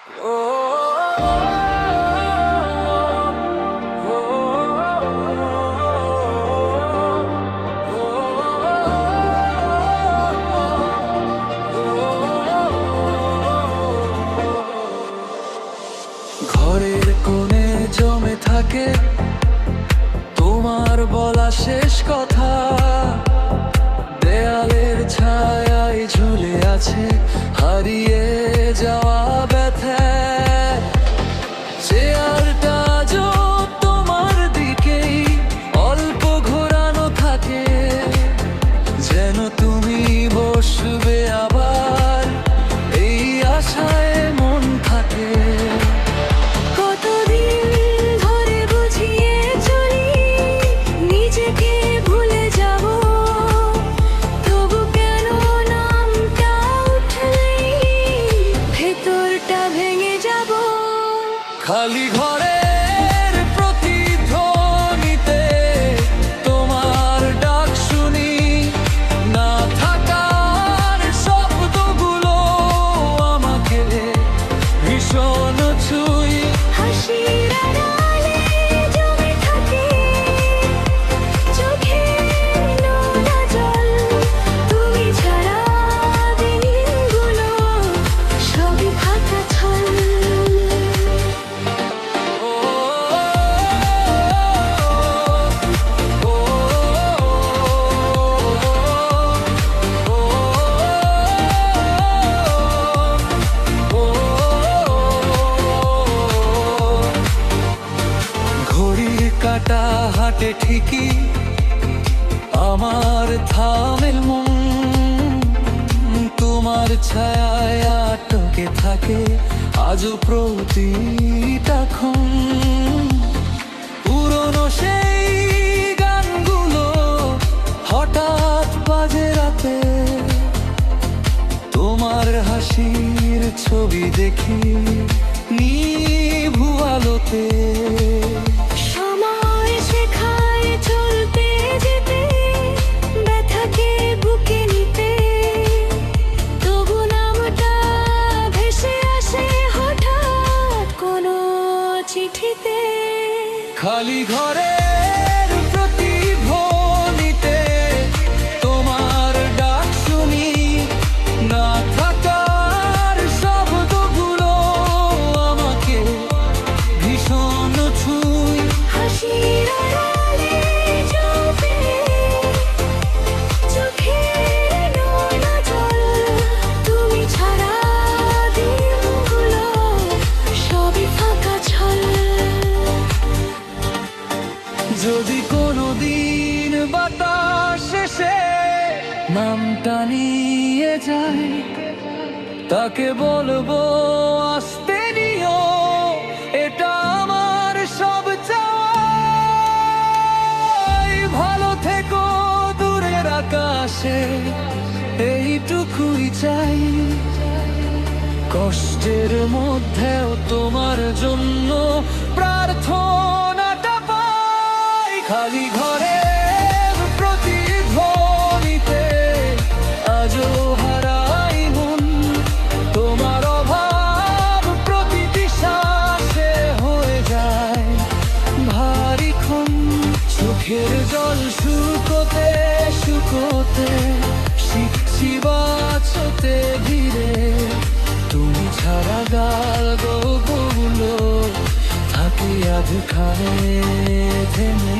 ঘরের কোণে জমে থাকে তোমার বলা শেষ কথা, দেয়ালের ছায়ায় ঝুলে আছে হারিয়ে যাওয়া ব্যথা। চেয়ারটা আজও তোমার দিকেই অল্প ঘোরানো থাকে, যেন তুমি বসবে আবার, এই আশায় মন থাকে। খালি ঘরের প্রতিধ্বনিতে তোমার ডাক শুনি, না থাকার শব্দগুলো আমাকে ভীষণ ছুঁই। হাসির আড়ালে জমে থাকে চোখের নোনা জল, তুমি ছাড়া দিনগুলো সবই ফাঁকা ছল। কাটা হাটে ঠিকই আমার থামেল মন, তোমার ছায়ায় আটকে থাকে আজও প্রতিটা ক্ষণ। পুরনো সেই গানগুলো হঠাৎ বাজে রাতে, তোমার হাসির ছবি দেখি নিভু আলোতে। খালি ঘরের প্রতিধ্বনিতে তোমার ডাক শুনি, না থাকার শব্দগুলো আমাকে ভীষণ ছুঁই। হাসির আড়ালে জমে চোখের নোনা জল, তুমি ছাড়া দিনগুলো সবই ফাঁকা ছল। যদি কোনোদিন বাতাস এসে নামটা নিয়ে যায়, তাকে বলবো আসতে নিও, এটা আমার সব চাই। ভালো থেকো দূরের আকাশে, এইটুকুই চাই। কষ্টের মধ্যেও তোমার জন্য প্রার্থনাটা পাই। খালি ঘরের প্রতিধ্বনিতে আজও হারাই মন, তোমার অভাব প্রতিটি শ্বাসে হয়ে যায় ভারী ক্ষণ। চোখের জল শুকোতে শুকোতে শিখছি বাঁচতে ধীরে, তুমি ছাড়া গাল গল্পগুলো থাকে আধখানে থেমে।